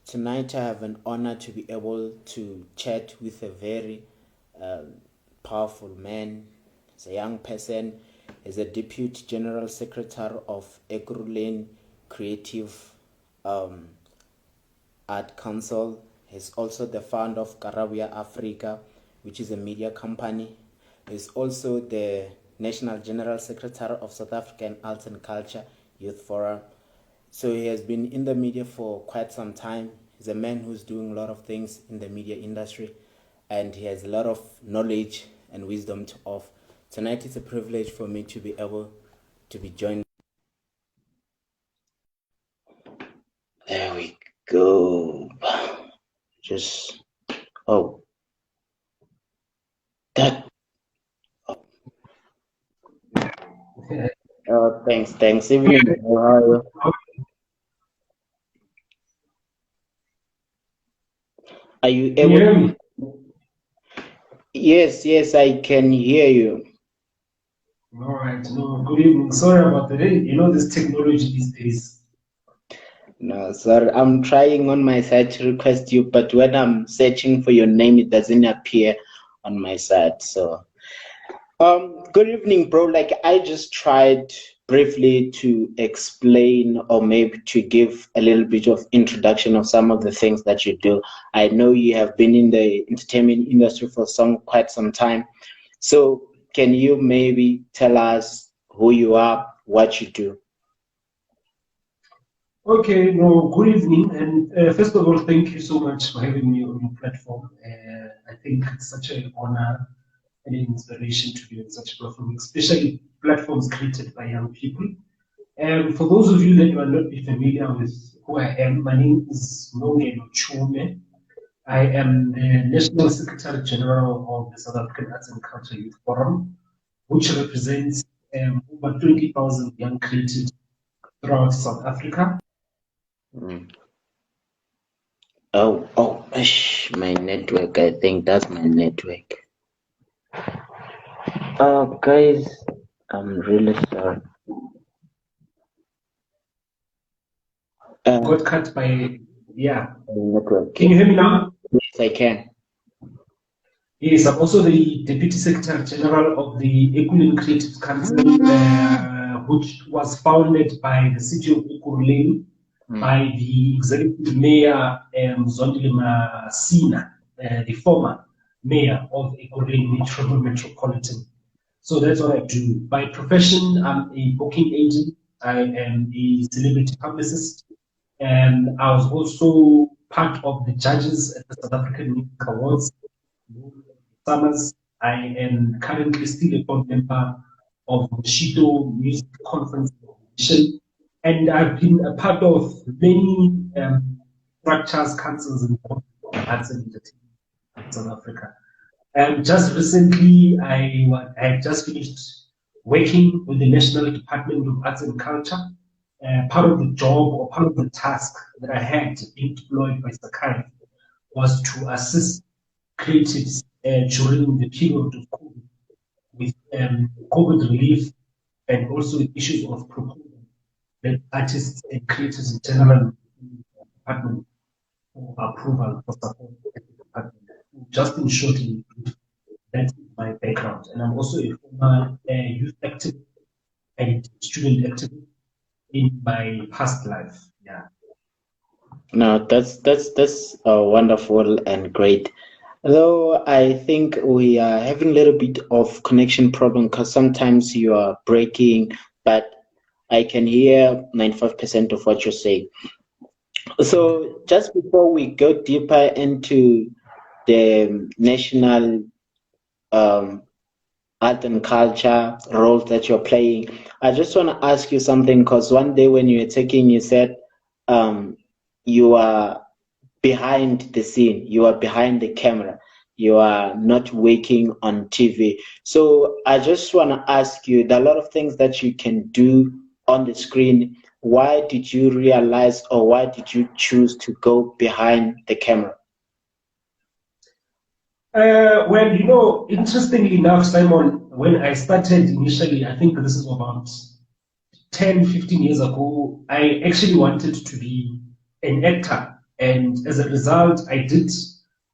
Tonight, I have an honor to be able to chat with a very powerful man. He's a young person. He's a Deputy General Secretary of Ekurhuleni Creative Art Council. He's also the founder of Caraway Africa, which is a media company. He's also the National General Secretary of South African Arts and Culture Youth Forum. So he has been in the media for quite some time. He's a man who's doing a lot of things in the media industry, and he has a lot of knowledge and wisdom to offer. Tonight it's a privilege for me to be able to be joined. There we go. Just that. Thanks. Evening. How are you? Are you Can you hear able? me? Yes, I can hear you. All right. No, good evening. Sorry about the day. You know this technology these days. No, sorry, I'm trying on my side to request you, but when I'm searching for your name, it doesn't appear on my side. So, good evening, bro. Like I just tried briefly to explain or maybe to give a little bit of introduction of some of the things that you do. I know you have been in the entertainment industry for quite some time. So, can you maybe tell us who you are, what you do? Okay. No, good evening. And first of all, thank you so much for having me on your platform. I think it's such an honor and an inspiration to be on such a platform, especially platforms created by young people. And for those of you that are not be familiar with who I am, my name is Nongelo Chiume. I am the National Secretary General of the South African Arts and Culture Youth Forum, which represents over 20,000 young creatives throughout South Africa. Mm. My network. I think that's my network. Guys, I'm really sorry. Got cut by, yeah. Network. Can you hear me now? Yes, I can. Yes, I'm also the Deputy Secretary General of the Ekurhuleni Creative Council, which was founded by the city of Ekurhuleni, by the executive mayor, Zondile Sina, the former mayor of Ekurhuleni Metropolitan. So that's what I do. By profession, I'm a booking agent. I am a celebrity publicist. And I was also part of the judges at the South African Music Awards summers. I am currently still a board member of the Shito Music Conference Organization, and I've been a part of many structures, councils, and arts and entertainment in South Africa. And just recently, I just finished working with the National Department of Arts and Culture. Part of the job or part of the task that I had being deployed by Sakai was to assist creatives during the period of COVID with COVID relief and also issues of proposal that artists and creators in general department for approval for support at the department. Just in short, that's my background. And I'm also a former youth activist and student activist in my past life. Yeah. No, that's wonderful and great. Though I think we are having a little bit of connection problem because sometimes you are breaking, but I can hear 95% of what you're saying. So just before we go deeper into the national art and culture role that you're playing, I just want to ask you something because one day when you were taking, you said you are behind the scene, you are behind the camera, you are not working on TV. So I just want to ask you, there are a lot of things that you can do on the screen. Why did you realize or why did you choose to go behind the camera? Well, you know, interestingly enough, Simon, when I started initially, I think this is about 10, 15 years ago, I actually wanted to be an actor And as a result, I did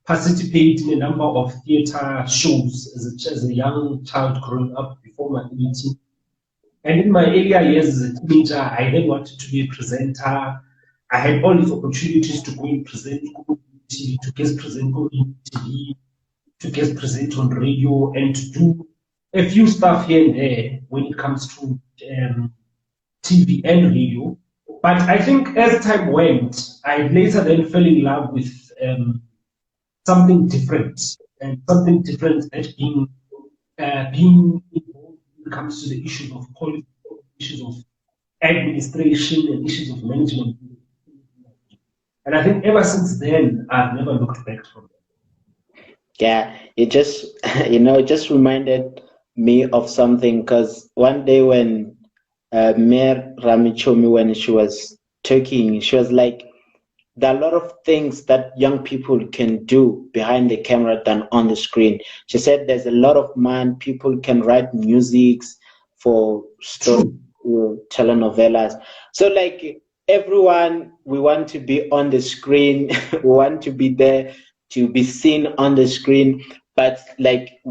participate in a number of theatre shows as a young child growing up before my teen. And in my earlier years as a teenager, I then wanted to be a presenter. I had all these opportunities to go and present on TV, to guest present on TV, to guest present on radio, and to do a few stuff here and there when it comes to TV and radio. But I think as time went, I later then fell in love with something different, and something different that being involved when it comes to the issues of policy, issues of administration, and issues of management. And I think ever since then, I've never looked back from it. Yeah, it just, just reminded me of something, because one day when Nongelo Chiume, when she was talking, she was like, there are a lot of things that young people can do behind the camera than on the screen. She said there's a lot of people can write musics for story, telenovelas. So like everyone, we want to be on the screen, we want to be there to be seen on the screen, but like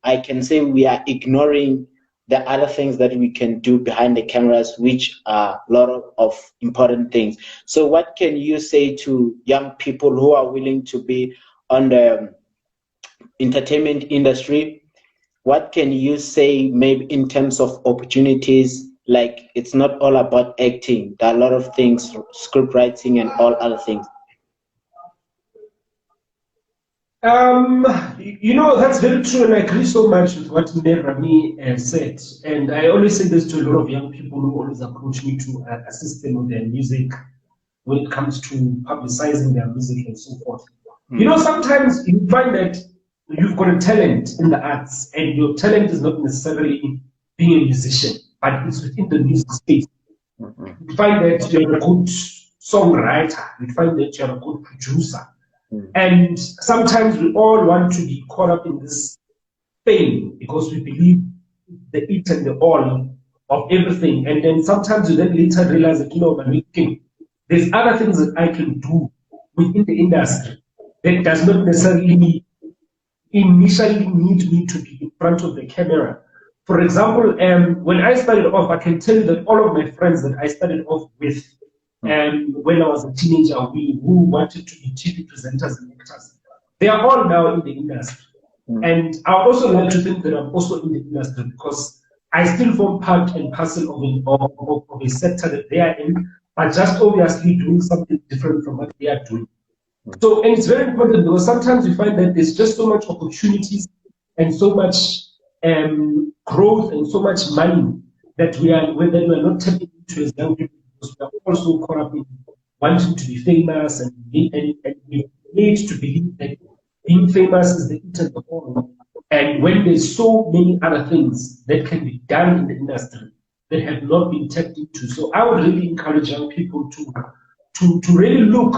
I can say we are ignoring the other things that we can do behind the cameras, which are a lot of important things. So what can you say to young people who are willing to be on the entertainment industry? What can you say maybe in terms of opportunities? Like, it's not all about acting. There are a lot of things, script writing and all other things. That's very true, and I agree so much with what Rami said. And I always say this to a lot of young people who always approach me to assist them with their music when it comes to publicizing their music and so forth. Sometimes you find that you've got a talent in the arts, and your talent is not necessarily being a musician, but it's within the music space. You find that you're a good songwriter, you find that you're a good producer. And sometimes we all want to be caught up in this fame because we believe the it and the all of everything. And then sometimes you then later realize that, there's other things that I can do within the industry that does not necessarily initially need me to be in front of the camera. For example, when I started off, I can tell you that all of my friends that I started off with, when I was a teenager, who wanted to be TV presenters and actors, they are all now in the industry. And I also like to think that I'm also in the industry because I still form part and parcel of a sector that they are in, but just obviously doing something different from what they are doing. So, and it's very important because sometimes you find that there's just so much opportunities and so much growth and so much money that we are not tapping into as young people. We are also caught up in wanting to be famous, and we need to believe that being famous is the it and the all. And when there's so many other things that can be done in the industry that have not been tapped into. So I would really encourage young people to really look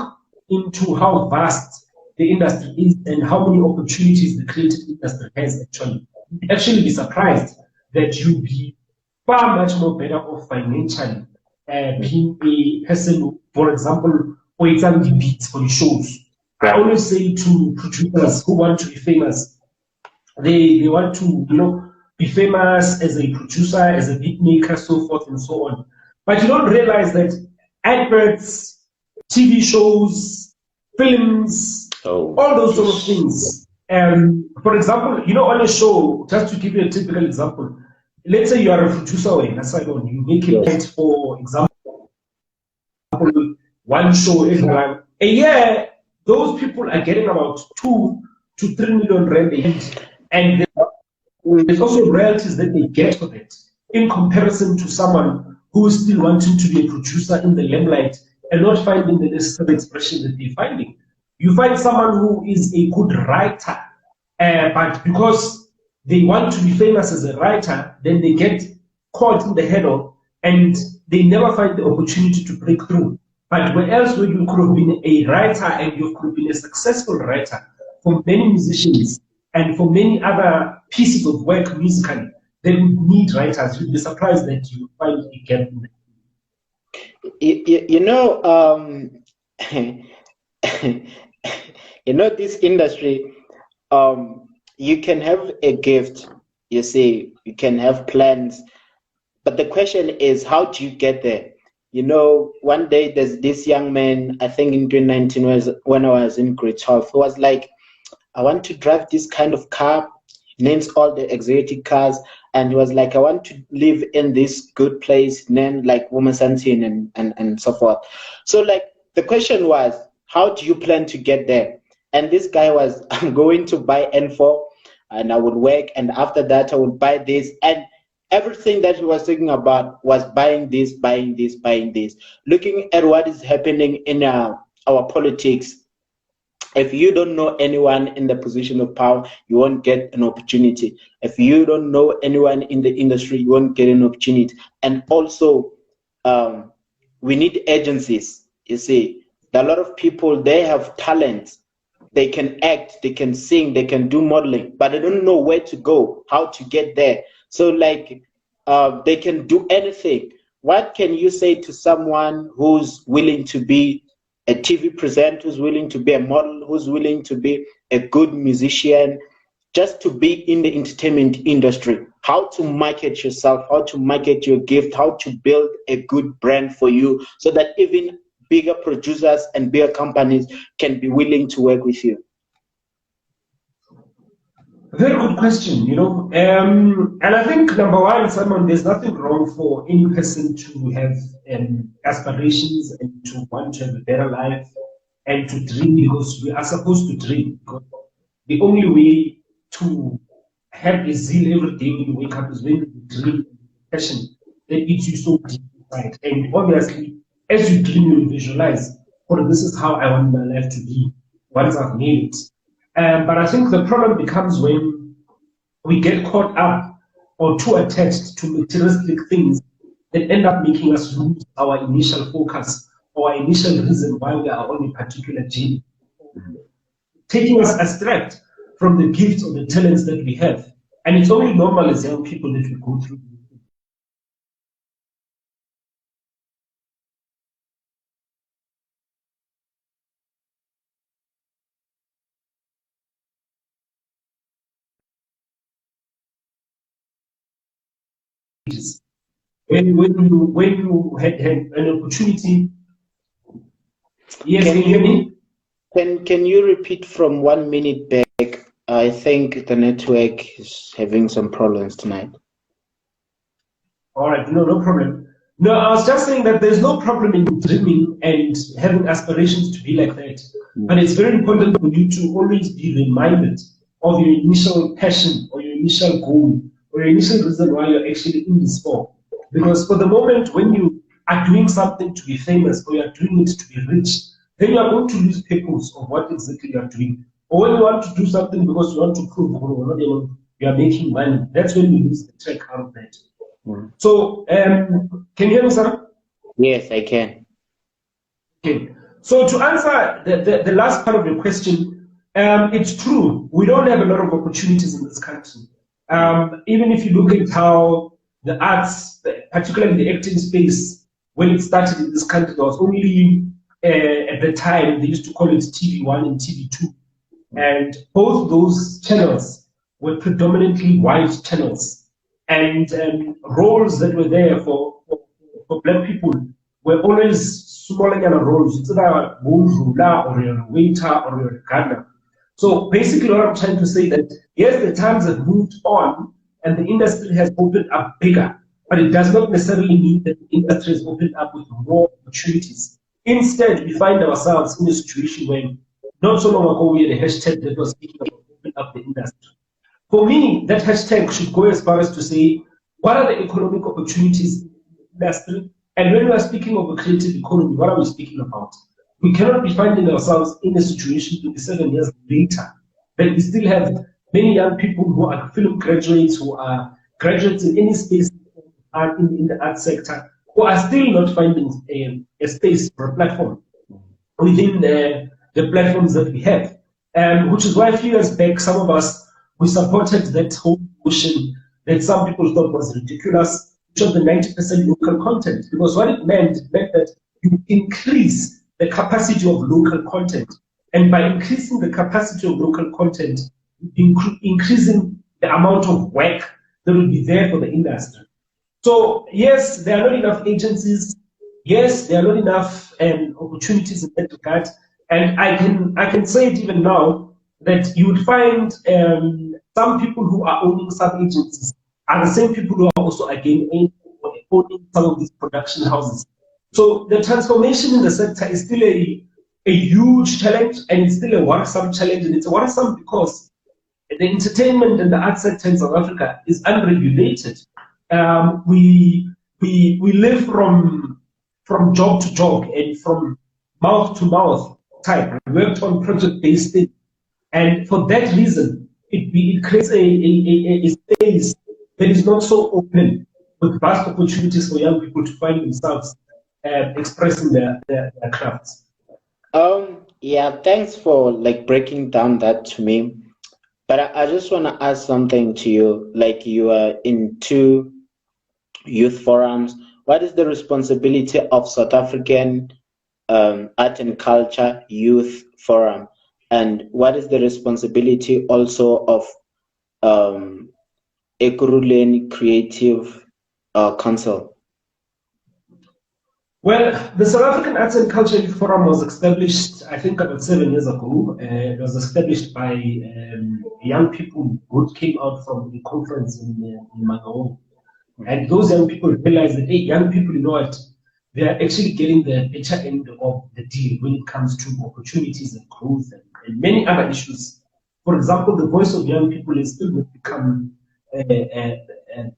into how vast the industry is and how many opportunities the creative industry has actually. You'd actually be surprised that you'll be far much more better off financially being a person who, for example, writes the beats for the shows. I always say to producers who want to be famous, they want to be famous as a producer, as a beat maker, so forth and so on. But you don't realize that adverts, TV shows, films, all those sort of things. For example, on a show, just to give you a typical example, let's say you are a producer or an asylum, you make it, for example, one show a year, those people are getting about 2 to 3 million rand a year. And there's also royalties that they get for that in comparison to someone who is still wanting to be a producer in the limelight and not finding the necessary expression that they're finding. You find someone who is a good writer, but because they want to be famous as a writer, then they get caught in the head-on and they never find the opportunity to break through. But where else would you could have been a writer and you could have been a successful writer for many musicians and for many other pieces of work musically, they would need writers. You'd be surprised that you find a gap in that. you know, this industry, you can have a gift, you see, you can have plans, but the question is, how do you get there? You know, one day there's this young man, I think in 2019, when I was in grade 12, he was like, I want to drive this kind of car, names all the exotic cars, and he was like, I want to live in this good place, named like Womasantin and so forth. So like the question was, how do you plan to get there? And this guy was, I'm going to buy N4 and I would work, and after that I would buy this, and everything that he was thinking about was buying this, buying this, buying this. Looking at what is happening in our politics, if you don't know anyone in the position of power, you won't get an opportunity. If you don't know anyone in the industry, you won't get an opportunity. And also, we need agencies. You see, a lot of people, they have talents. They can act, they can sing, they can do modeling, but they don't know where to go, how to get there. So like, they can do anything. What can you say to someone who's willing to be a TV presenter, who's willing to be a model, who's willing to be a good musician, just to be in the entertainment industry? How to market yourself, how to market your gift, how to build a good brand for you, so that even bigger producers and bigger companies can be willing to work with you? Very good question, you know. And I think, number one, Simon, there's nothing wrong for any person to have aspirations and to want to have a better life and to dream, because we are supposed to dream. Because the only way to have a zeal every day when you wake up is when you dream, passion that eats you so deep inside. And obviously, as you dream, you visualize, oh, this is how I want my life to be once I've made it. But I think the problem becomes when we get caught up or too attached to materialistic things that end up making us lose our initial focus or our initial reason why we are on a particular journey, taking us astray from the gifts or the talents that we have. And it's only normal as young people that we go through. When you had an opportunity. Yes, can you hear me? Can you repeat from 1 minute back? I think the network is having some problems tonight. All right, no problem. No, I was just saying that there's no problem in dreaming and having aspirations to be like that. But it's very important for you to always be reminded of your initial passion or your initial goal or your initial reason why you're actually in this sport. Because for the moment when you are doing something to be famous or you're doing it to be rich, then you are going to lose purpose of what exactly you are doing. Or when you want to do something because you want to prove you are making money, that's when you lose the track out of that. So, can you hear me, sir? Yes, I can. Okay. So to answer the last part of your question, it's true. We don't have a lot of opportunities in this country. Even if you look at how the arts, particularly the acting space, when it started in this country, there was only, at the time, they used to call it TV1 and TV2. And both those channels were predominantly white channels. And roles that were there for black people were always smaller kind of roles. It's either a ruler or a waiter or a gardener. So basically what I'm trying to say that, yes, the times have moved on and the industry has opened up bigger, but it does not necessarily mean that the industry has opened up with more opportunities. Instead, we find ourselves in a situation where not so long ago we had a hashtag that was speaking about opening up the industry. For me, that hashtag should go as far as to say, what are the economic opportunities in the industry? And when we are speaking of a creative economy, what are we speaking about? We cannot be finding ourselves in a situation 27 years later that we still have many young people who are film graduates, who are graduates in any space in the art sector, who are still not finding a space or a platform within the platforms that we have. Which is why a few years back, some of us, we supported that whole notion that some people thought was ridiculous, which was the 90% local content. Because what it meant that you increase the capacity of local content And by increasing the capacity of local content, increasing the amount of work that will be there for the industry. So yes, there are not enough agencies. Yes, there are not enough opportunities in that regard. And I can say it even now that you would find some people who are owning some agencies are the same people who are also again owning some of these production houses. So the transformation in the sector is still a huge challenge, and it's still a worrisome challenge. And it's worrisome because the entertainment and the art sector in South Africa is unregulated. We live from job to job and from mouth to mouth type. We worked on project-based things, and for that reason, it creates a space that is not so open, with vast opportunities for young people to find themselves expressing their crafts. Yeah, thanks for breaking down that to me. But I just want to ask something to you. Like, you are in 2 youth forums. What is the responsibility of South African Art and Culture Youth Forum? And what is the responsibility also of Ekurhuleni Creative Council? Well, the South African Arts and Culture Youth Forum was established, I think, about 7 years ago. It was established by young people who came out from the conference in Mangaung. And those young people realized that, hey, young people, you know what, they are actually getting the better end of the deal when it comes to opportunities and growth and many other issues. For example, the voice of young people is still not become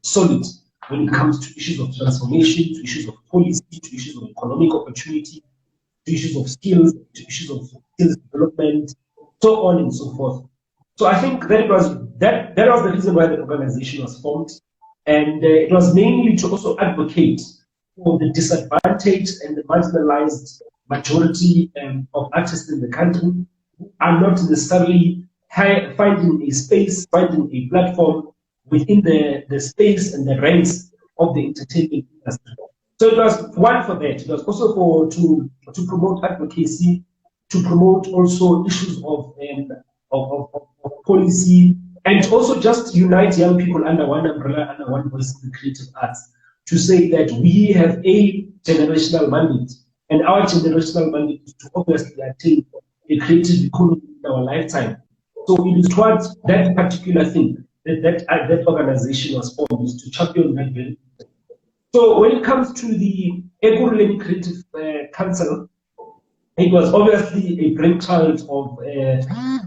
solid when it comes to issues of transformation, to issues of policy, to issues of economic opportunity, to issues of skills, to issues of skills development, so on and so forth. So I think that was the reason why the organization was formed. And it was mainly to also advocate for the disadvantaged and the marginalized majority of artists in the country who are not necessarily finding a space, finding a platform within the space and the ranks of the entertainment industry. So it was one for that. It was also to promote advocacy, to promote also issues of policy, and also just unite young people under one umbrella, under one voice in the creative arts, to say that we have a generational mandate, and our generational mandate is to obviously attain a creative economy in our lifetime. So it is towards that particular thing that organization was formed, is to champion that very. So when it comes to the Ekurhuleni Creative Council, it was obviously a brainchild of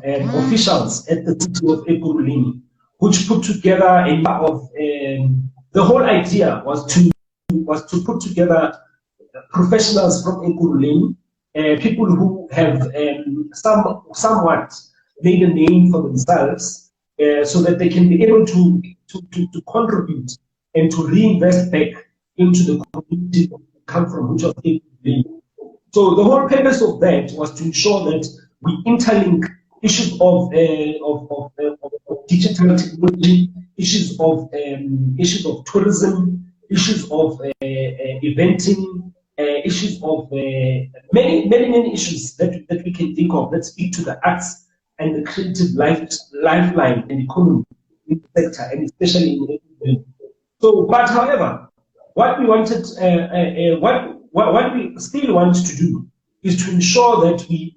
officials at the city of Ekurhuleni, which put together a number of. The whole idea was to put together professionals from Ekurhuleni, people who have somewhat made a name for themselves, so that they can be able to contribute and to reinvest back into the community that they come from, which was Ekurhuleni. So the whole purpose of that was to ensure that we interlink issues of digital technology, issues of tourism, issues of eventing, issues of many issues that we can think of that speak to the arts and the creative lifeline and economy in the sector, and especially in the. So, but however, what we wanted, what we still want to do is to ensure that we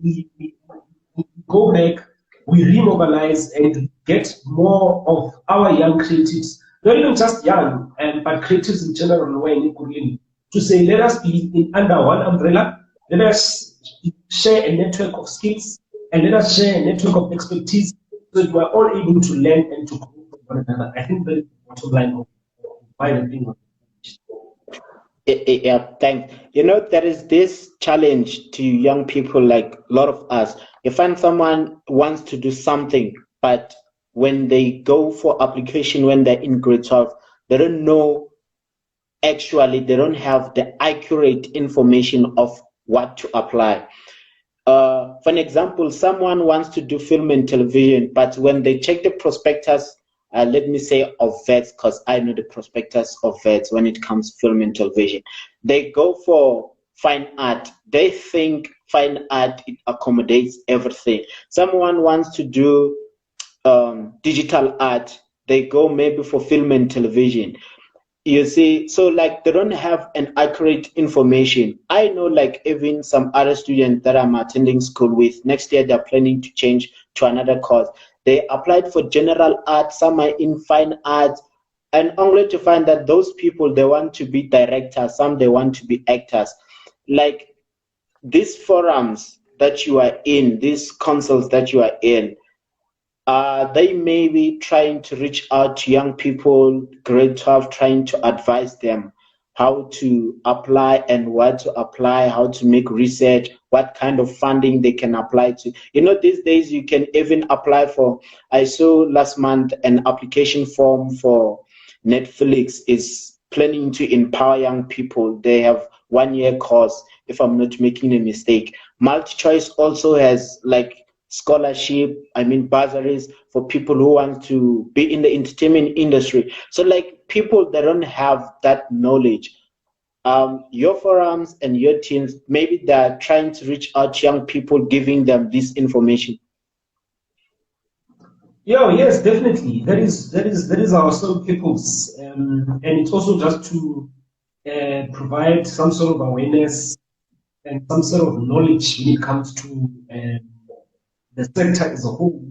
go back, we remobilize, and get more of our young creatives, not even just young, but creatives in general, in Ekurhuleni, to say, let us be under one umbrella, let us share a network of skills, and let us share a network of expertise, so that we are all able to learn and to grow from one another. I think that is the bottom line of why the thing was. Yeah, thanks. You know, there is this challenge to young people, like a lot of us. You find someone wants to do something, but when they go for application, when they're in grade 12, they don't know, actually, they don't have the accurate information of what to apply. For an example, someone wants to do film and television, but when they check the prospectus, let me say of vets, because I know the prospectus of vets when it comes to film and television, they go for fine art. They think fine art, it accommodates everything. Someone wants to do digital art, they go maybe for film and television. You see, so like they don't have an accurate information. I know, like even some other students that I'm attending school with, next year they're planning to change to another course. They applied for general art, some are in fine art, and only to find that those people, they want to be directors, some they want to be actors. Like these forums that you are in, these councils that you are in, they may be trying to reach out to young people, grade 12, trying to advise them how to apply and what to apply, how to make research, what kind of funding they can apply to. You know, these days you can even apply for, I saw last month an application form for Netflix is planning to empower young people. They have 1-year course, if I'm not making a mistake. MultiChoice also has like scholarship, bursaries for people who want to be in the entertainment industry. So like people that don't have that knowledge, your forums and your teams, maybe they're trying to reach out to young people, giving them this information. Yeah, yes, definitely. That is our sole purpose, and it's also just to provide some sort of awareness and some sort of knowledge when it comes to the sector as a whole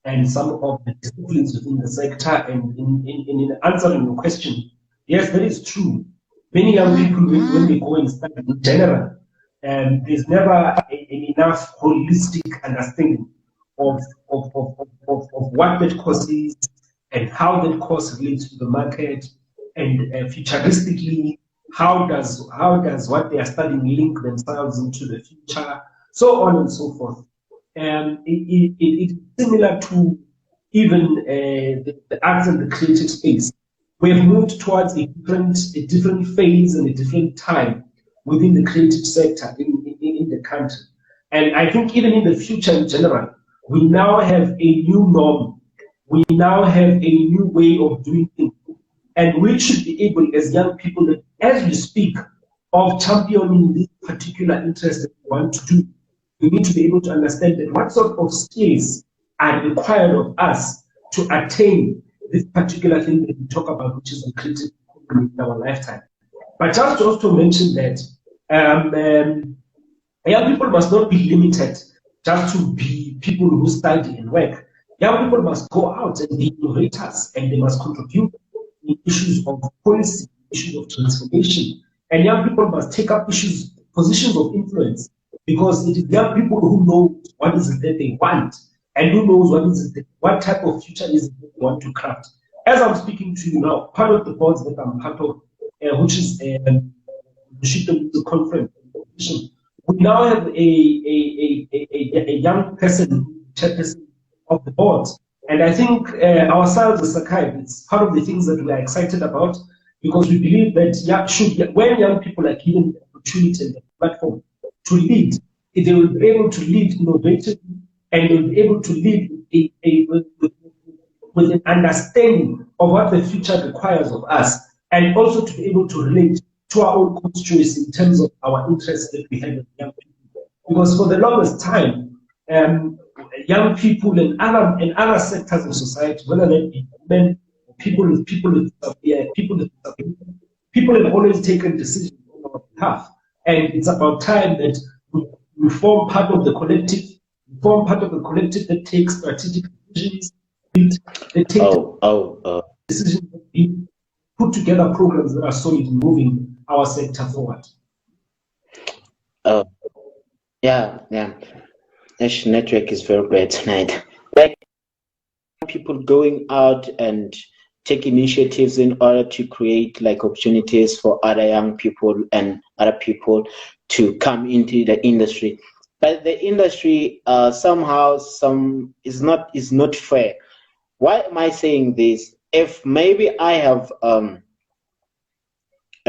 and some of the disciplines within the sector. And in answering your question, yes, that is true. Many young people, when they go and study in general, there's never enough holistic understanding of what that course is and how that course relates to the market, and futuristically, how does what they are studying link themselves into the future, so on and so forth. It's similar to even the arts and the creative space. We have moved towards a different phase and a different time within the creative sector in the country. And I think even in the future in general, we now have a new norm. We now have a new way of doing things. And we should be able, as young people, that as we speak of championing this particular interest that we want to do, we need to be able to understand that what sort of skills are required of us to attain this particular thing that we talk about, which is the creative economy in our lifetime. But just also mention that young people must not be limited just to be people who study and work. Young people must go out and be innovators, and they must contribute in issues of policy, issues of transformation. And young people must take up positions of influence, because it is young people who know what is it that they want, and who knows what type of future is it that they want to craft. As I'm speaking to you now, part of the boards that I'm part of, which is the conference, we now have a young person, chairperson of the board. And I think ourselves as Sakai, it's part of the things that we are excited about, because we believe that when young people are given the opportunity and the platform to lead, they will be able to lead innovatively, and they will be able to lead with an understanding of what the future requires of us, and also to be able to relate to our own constituency in terms of our interests that we have with young people. Because for the longest time, young people in other sectors of society, whether they be men, people have always taken decisions on our behalf. And it's about time that we form part of the collective, that takes strategic decisions, that take decisions, that put together programs that are solid in moving our sector forward. Yeah. This network is very great tonight. Like people going out and take initiatives in order to create like opportunities for other young people and other people to come into the industry. But the industry somehow is not fair. Why am I saying this? If maybe I have a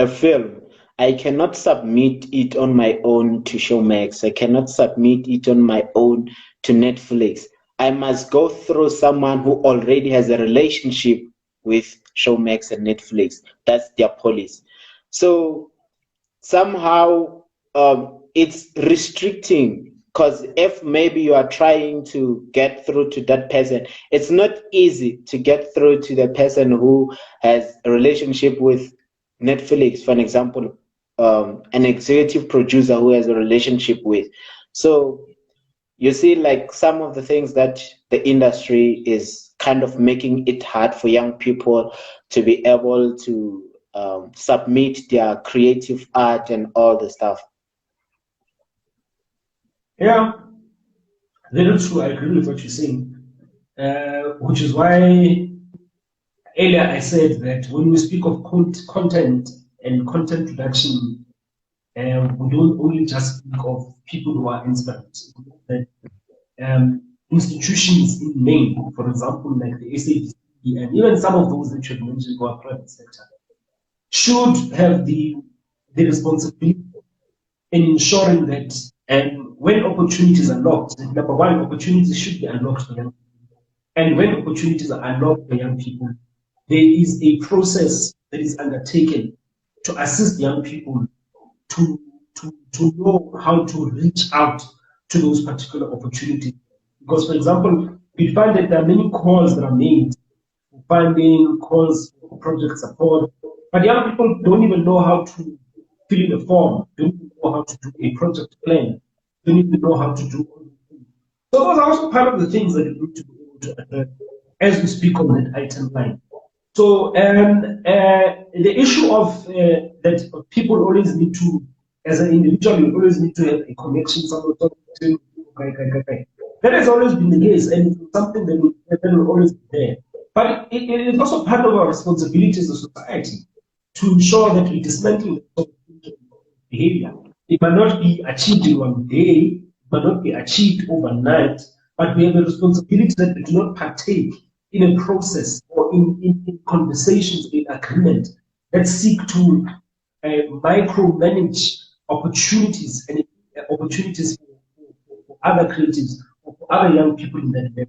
film, I cannot submit it on my own to Showmax. I cannot submit it on my own to Netflix. I must go through someone who already has a relationship with Showmax and Netflix. That's their policy. So somehow it's restricting, because if maybe you are trying to get through to that person, it's not easy to get through to the person who has a relationship with Netflix, for an example, an executive producer who has a relationship with. So you see, like, some of the things that the industry is kind of making it hard for young people to be able to submit their creative art and all the stuff. Yeah, very true. I agree with what you're saying, which is why earlier I said that when we speak of content and content production, we don't only just speak of people who are inspired. That institutions in main, for example, like the SABC, and even some of those that you have mentioned who are private sector, should have the responsibility in ensuring that when opportunities are locked, number one, opportunities should be unlocked for young people. And when opportunities are unlocked for young people, there is a process that is undertaken to assist young people to know how to reach out to those particular opportunities. Because, for example, we find that there are many calls that are made for funding, calls for project support, but young people don't even know how to fill in a form, don't even know how to do a project plan, don't even know how to do all these things. So those are also part of the things that we need to be able to address as we speak on that item line. So the issue of that people always need to, as an individual, you always need to have a connection, someone talking to. That has always been the case, and it's something that will always be there. But it is also part of our responsibility as a society to ensure that we dismantle behavior. It might not be achieved in one day, it might not be achieved overnight, but we have a responsibility that we do not partake in a process or in conversations, in agreement that seek to micromanage opportunities and opportunities for other creatives or for other young people in that area.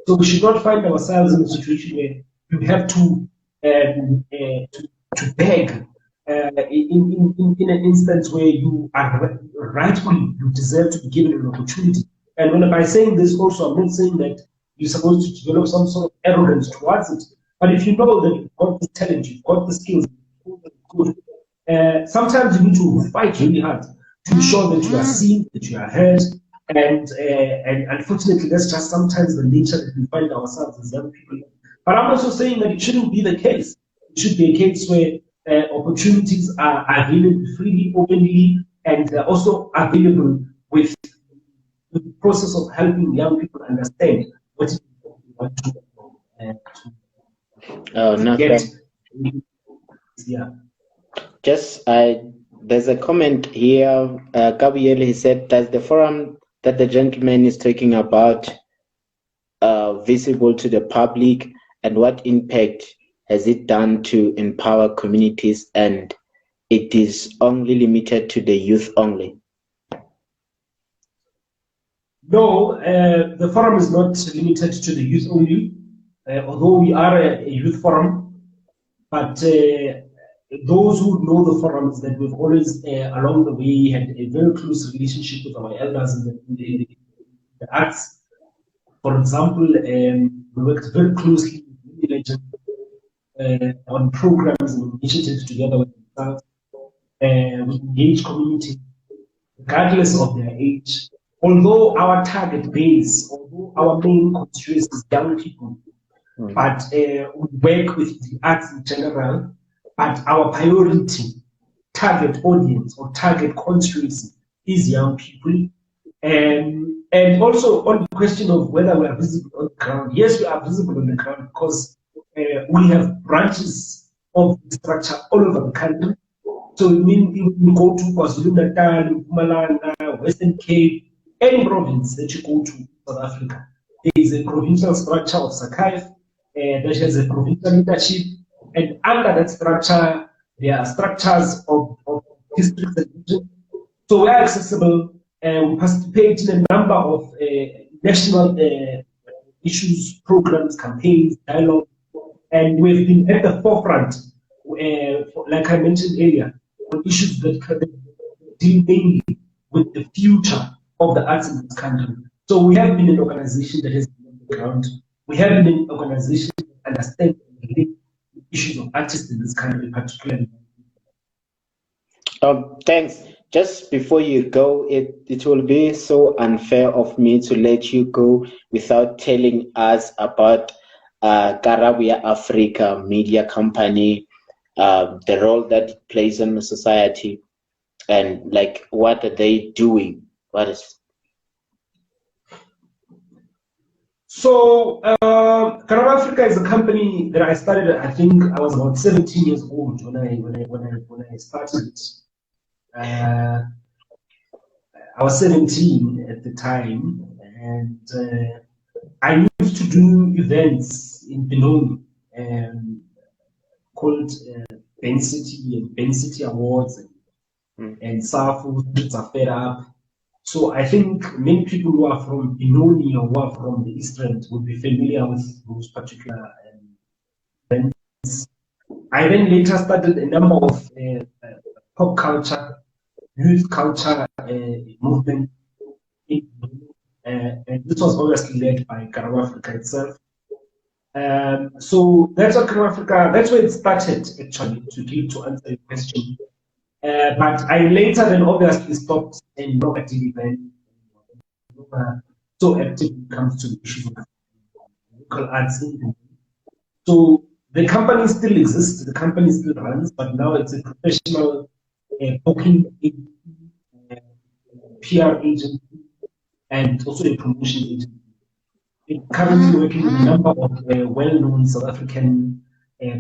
So we should not find ourselves in a situation where you have to beg in an instance where you are rightfully, you deserve to be given an opportunity. And when by saying this also, I'm not saying that you're supposed to develop some sort of arrogance towards it. But if you know that you've got the talent, you've got the skills, sometimes you need to fight really hard to ensure that you are seen, that you are heard. And unfortunately, that's just sometimes the nature that we find ourselves as young people. But I'm also saying that it shouldn't be the case. It should be a case where opportunities are available freely, openly, and they're also available with the process of helping young people understand what it is that we want to get. Yeah. Just there's a comment here. Gabriel, he said, does the forum that the gentleman is talking about visible to the public, and what impact has it done to empower communities, and it is only limited to the youth only? No, the forum is not limited to the youth only, although we are a youth forum, but those who know the forum is that we've always, along the way, had a very close relationship with our elders in the arts. For example, we worked very closely with legends on programs and initiatives together with themselves. We engage community, regardless of their age. Although our target base, although our main constituency is young people, but we work with the arts in general, but our priority target audience or target constituency is young people. And also on the question of whether we are visible on the ground, yes, we are visible on the ground because we have branches of the structure all over the country. So it means you go to KwaZulu-Natal, Mpumalanga, Western Cape, any province that you go to in South Africa, there is a provincial structure of SACAIF that has a provincial leadership, and under that structure, there are structures of districts and regions. So we are accessible, we participate in a number of national issues, programs, campaigns, dialogue, and we've been at the forefront, like I mentioned earlier, on issues that deal mainly with the future of the arts in this country. So we have been an organization that has been on the ground. We have been an organization that understands the issues of artists in this country, particularly. Thanks. Just before you go, it will be so unfair of me to let you go without telling us about Caraway Africa media company, the role that it plays in the society, and like what are they doing? What is So, Caraway Africa is a company that I started. I think I was about 17 years old when I started. I was 17 at the time, and I used to do events in Benoni called Ben City and Ben City Awards and Safu Streets are fed up. So I think many people who are from Benoni or who are from the East End would be familiar with those particular events. I then later started a number of pop culture, youth culture movement, and this was obviously led by Caraway Africa itself. So that's what Caraway Africa, that's where it started actually, to answer your question. But I later then obviously stopped and not active event. So active when it comes to the issues of local arts. So the company still exists, the company still runs, but now it's a professional booking PR agency and also a promotion agency. It's currently working with a number of well-known South African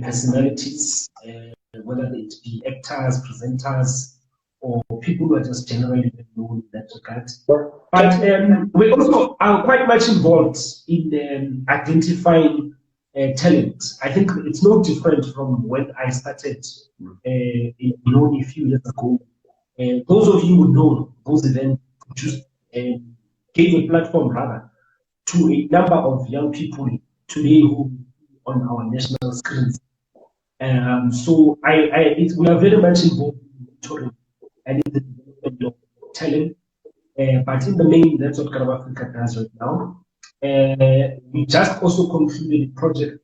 personalities, whether it be actors, presenters, or people who are just generally known in that regard. But we also are quite much involved in identifying talent. I think it's no different from when I started in Benoni a few years ago. Those of you who know those events produced gave a platform rather to a number of young people today who on our national screens. So we are very much involved in touring and in the development of talent. But in the main, that's what Caraway Africa does right now. We just also concluded a project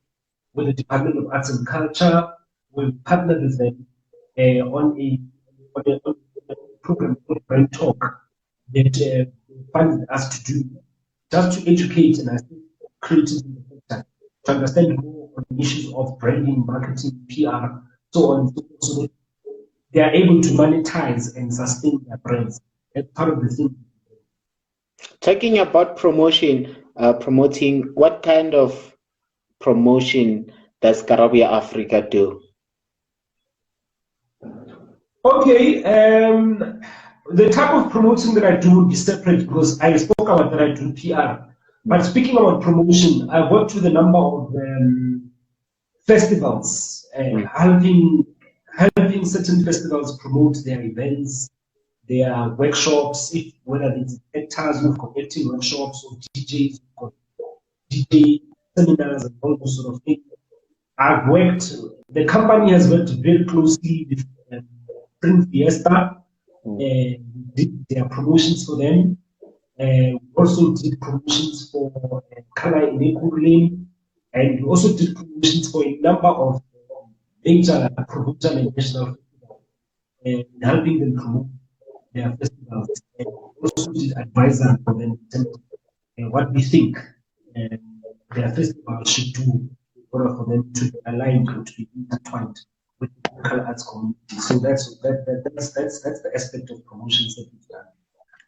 with the Department of Arts and Culture. We've partnered with them on a program called Brain Talk that funded us to do, just to educate and assist creators in the sector to understand more on the issues of branding, marketing, PR, so on, so that they are able to monetize and sustain their brands. That's part of the thing. Talking about promotion, promoting, what kind of promotion does Caraway Africa do? Okay, the type of promoting that I do would be separate because I spoke about that I do PR. But speaking about promotion, I've worked with a number of festivals, helping certain festivals promote their events, their workshops, whether it's actors who've got acting workshops or DJs who've got DJ seminars and all those sort of things. The company has worked very closely with Spring Fiesta, did their promotions for them. We also did promotions for Caraway in Ekurhuleni, and we also did promotions for a number of major provincial and national festivals, helping them promote their festivals. And we also did advisor for them in terms of what we think their festival should do in order for them to align and to be intertwined with the local arts community. So that's the aspect of promotions that we've done.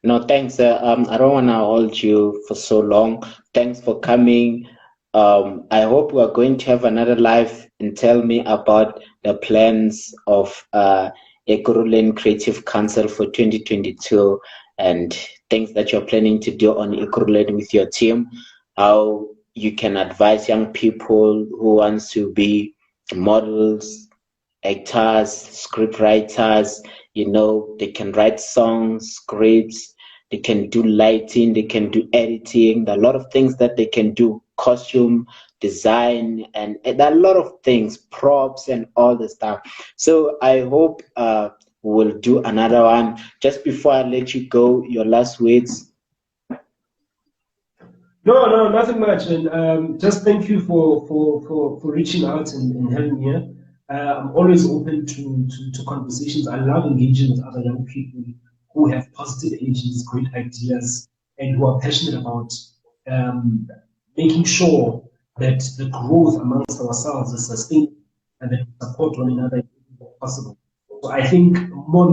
No, thanks. I don't want to hold you for so long. Thanks for coming. I hope we are going to have another live and tell me about the plans of Ekurhuleni Creative Council for 2022 and things that you're planning to do on Ekurhuleni with your team, how you can advise young people who wants to be models, actors, script writers. You know, they can write songs, scripts, they can do lighting, they can do editing. There are a lot of things that they can do, costume design, and there are a lot of things, props and all the stuff. So I hope we'll do another one. Just before I let you go, your last words. No, nothing much. And just thank you for reaching out and having me here. I'm always open to conversations. I love engaging with other young people who have positive energies, great ideas, and who are passionate about making sure that the growth amongst ourselves is sustained and that we support one another if possible. So I think more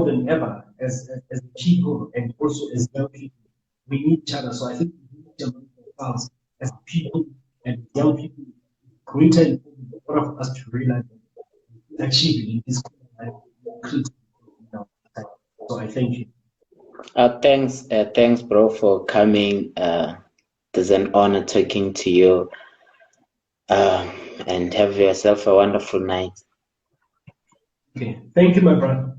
than ever, as people and also as young people, we need each other. So I think among ourselves as people and young people, greater important for all of us to realize that achieving this critical. So I thank you. Thanks, bro, for coming. It's an honor talking to you. And have yourself a wonderful night. Okay, thank you, my brother.